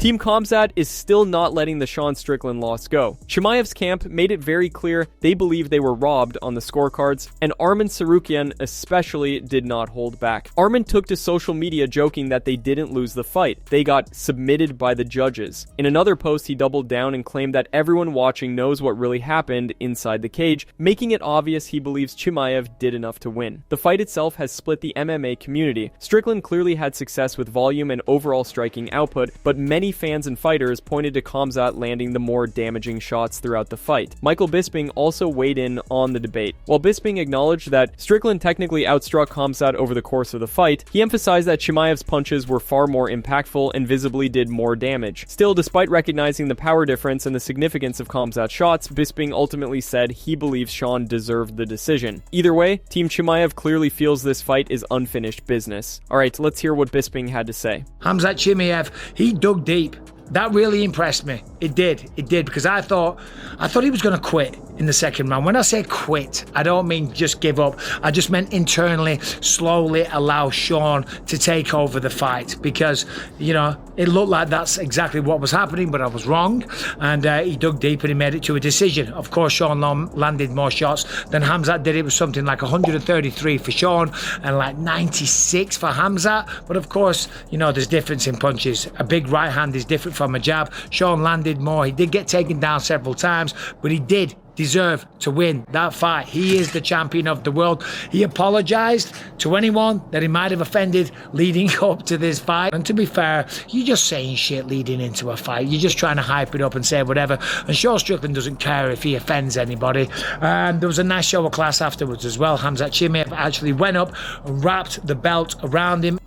Team Khamzat is still not letting the Sean Strickland loss go. Chimaev's camp made it very clear they believe they were robbed on the scorecards, and Arman Tsarukyan especially did not hold back. Arman took to social media joking that they didn't lose the fight. They got submitted by the judges. In another post, he doubled down and claimed that everyone watching knows what really happened inside the cage, making it obvious he believes Chimaev did enough to win. The fight itself has split the MMA community. Strickland clearly had success with volume and overall striking output, but many fans and fighters pointed to Khamzat landing the more damaging shots throughout the fight. Michael Bisping also weighed in on the debate. While Bisping acknowledged that Strickland technically outstruck Khamzat over the course of the fight, he emphasized that Chimaev's punches were far more impactful and visibly did more damage. Still, despite recognizing the power difference and the significance of Khamzat's shots, Bisping ultimately said he believes Sean deserved the decision. Either way, Team Chimaev clearly feels this fight is unfinished business. Alright, let's hear what Bisping had to say. Khamzat Chimaev, he dug deep. That really impressed me. It did, because I thought he was going to quit in the second round. When I say quit, I don't mean just give up. I just meant internally, slowly allow Sean to take over the fight, because, you know, it looked like that's exactly what was happening, but I was wrong. And he dug deep and he made it to a decision. Of course, Sean landed more shots than Khamzat did. It was something like 133 for Sean and like 96 for Khamzat. But of course, you know, there's difference in punches. A big right hand is different from a jab. Sean landed more. He did get taken down several times, but he did deserve to win that fight. He is the champion of the world. He apologized to anyone that he might have offended leading up to this fight. And to be fair, you're just saying shit leading into a fight. You're just trying to hype it up and say whatever. And Sean Strickland doesn't care if he offends anybody. And there was a nice show of class afterwards as well. Khamzat Chimaev actually went up and wrapped the belt around him.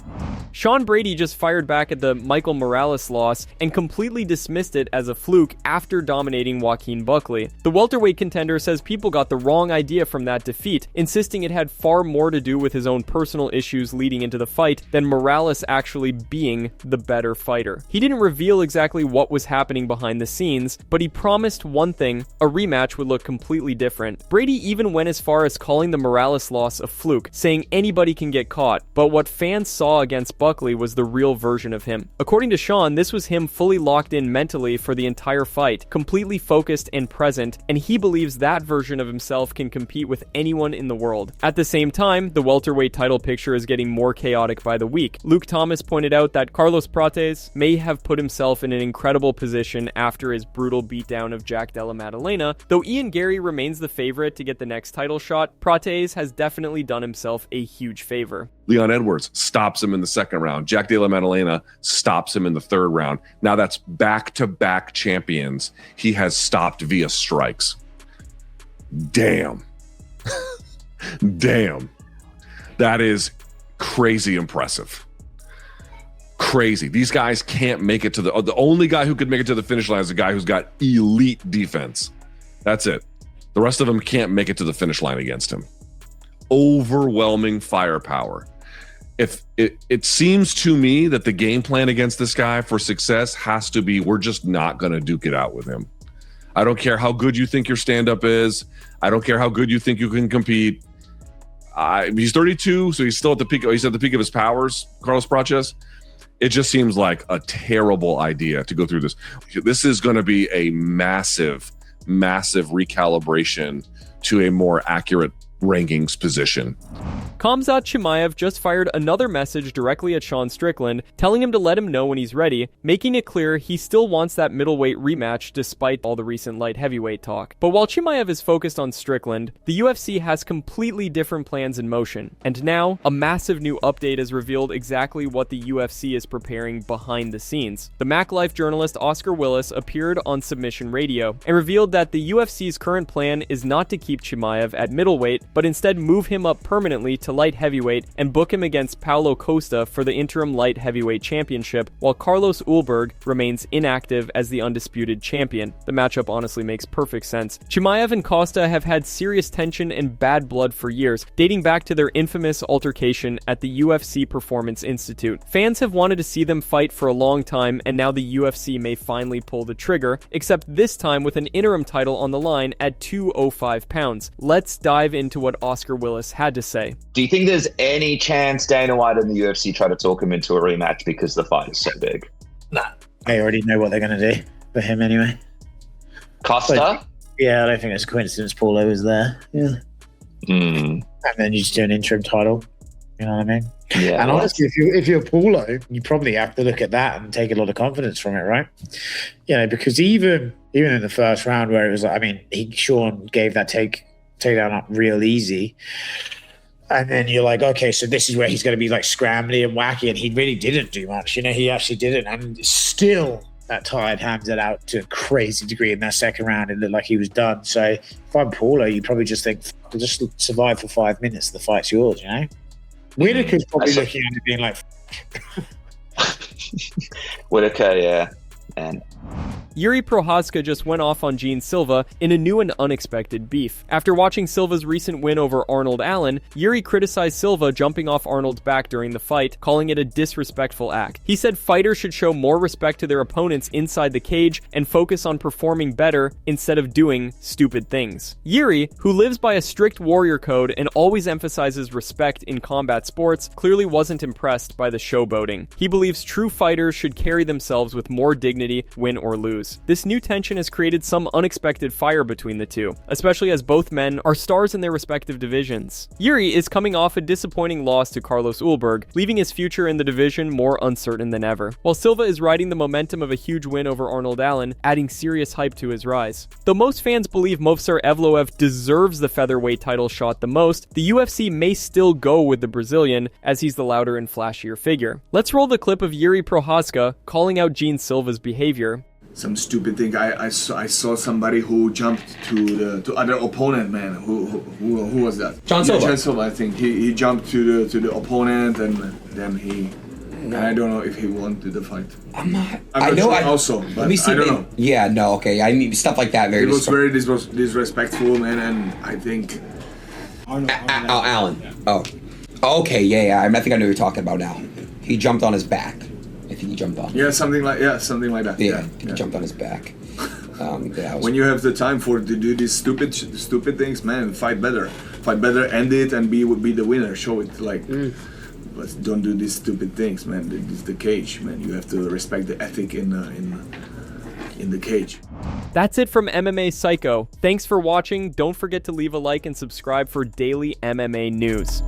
Sean Brady just fired back at the Michael Morales loss and completely dismissed it as a fluke after dominating Joaquin Buckley. The welterweight contender says people got the wrong idea from that defeat, insisting it had far more to do with his own personal issues leading into the fight than Morales actually being the better fighter. He didn't reveal exactly what was happening behind the scenes, but he promised one thing: a rematch would look completely different. Brady even went as far as calling the Morales loss a fluke, saying anybody can get caught, but what fans saw against Buckley was the real version of him. According to Sean, this was him fully locked in mentally for the entire fight, completely focused and present, and he believes that version of himself can compete with anyone in the world. At the same time, the welterweight title picture is getting more chaotic by the week. Luke Thomas pointed out that Carlos Prates may have put himself in an incredible position after his brutal beatdown of Jack Della Maddalena. Though Ian Gary remains the favorite to get the next title shot, Prates has definitely done himself a huge favor. Leon Edwards stops him in the second round. Jack Della Maddalena stops him in the third round. Now that's back-to-back champions he has stopped via strikes. Damn. Damn. That is crazy impressive. Crazy. These guys can't make it to the only guy who could make it to the finish line is a guy who's got elite defense. That's it. The rest of them can't make it to the finish line against him. Overwhelming firepower. If it seems to me that the game plan against this guy for success has to be, we're just not going to duke it out with him. I don't care how good you think your stand-up is. I don't care how good you think you can compete. He's 32, so he's still at the peak. He's at the peak of his powers, Carlos Prates. It just seems like a terrible idea to go through this. This is going to be a massive, massive recalibration to a more accurate rankings position. Khamzat Chimaev just fired another message directly at Sean Strickland, telling him to let him know when he's ready, making it clear he still wants that middleweight rematch despite all the recent light heavyweight talk. But while Chimaev is focused on Strickland, the UFC has completely different plans in motion. And now, a massive new update has revealed exactly what the UFC is preparing behind the scenes. The Mac Life journalist Oscar Willis appeared on Submission Radio and revealed that the UFC's current plan is not to keep Chimaev at middleweight, but instead move him up permanently to light heavyweight and book him against Paulo Costa for the interim light heavyweight championship, while Carlos Ulberg remains inactive as the undisputed champion. The matchup honestly makes perfect sense. Chimaev and Costa have had serious tension and bad blood for years, dating back to their infamous altercation at the UFC Performance Institute. Fans have wanted to see them fight for a long time, and now the UFC may finally pull the trigger, except this time with an interim title on the line at 205 pounds. Let's dive into what Oscar Willis had to say. Do you think there's any chance Dana White and the UFC try to talk him into a rematch because the fight is so big? Nah. I already know what they're going to do for him anyway. Costa? But, yeah, I don't think it's a coincidence Paulo was there. Yeah. And then you just do an interim title. You know what I mean? Yeah. And honestly, if you're Paulo, you probably have to look at that and take a lot of confidence from it, right? You know, because even in the first round where it was like, I mean, Sean gave that takedown up real easy. And then you're like, okay, so this is where he's going to be like scrambly and wacky, and he really didn't do much. You know, he actually didn't. And still, that tired Khamzat out to a crazy degree in that second round. It looked like he was done. So if I'm Paulo, you probably just think, I'll just survive for 5 minutes. The fight's yours, you know? Whitaker's probably looking at it being like, Whitaker, yeah. And Jiri Prochazka just went off on Silva in a new and unexpected beef. After watching Silva's recent win over Arnold Allen, Jiri criticized Silva jumping off Arnold's back during the fight, calling it a disrespectful act. He said fighters should show more respect to their opponents inside the cage and focus on performing better instead of doing stupid things. Jiri, who lives by a strict warrior code and always emphasizes respect in combat sports, clearly wasn't impressed by the showboating. He believes true fighters should carry themselves with more dignity, win or lose. This new tension has created some unexpected fire between the two, especially as both men are stars in their respective divisions. Jiri is coming off a disappointing loss to Carlos Ulberg, leaving his future in the division more uncertain than ever, while Silva is riding the momentum of a huge win over Arnold Allen, adding serious hype to his rise. Though most fans believe Movsar Evloev deserves the featherweight title shot the most, the UFC may still go with the Brazilian, as he's the louder and flashier figure. Let's roll the clip of Jiri Prochazka calling out Silva's behavior. Some stupid thing. I saw somebody who jumped to the other opponent, man. Who was that? John Silva. John Silva, I think. He jumped to the opponent, and then he. No. I don't know if he won the fight. I'm not sure sure also, but let me see, I don't know. Yeah, no, okay. I mean, stuff like that. It was very disrespectful, man, and I think. Allen. Oh, okay, yeah. I think I know what you're talking about now. He jumped on his back. I think he jumped on. Yeah, something like that. Yeah, he jumped on his back. When you have the time to do these stupid things, man, fight better, end it, and be the winner. Show it like, but don't do these stupid things, man. This is the cage, man. You have to respect the ethic in the cage. That's it from MMA Psycho. Thanks for watching. Don't forget to leave a like and subscribe for daily MMA news.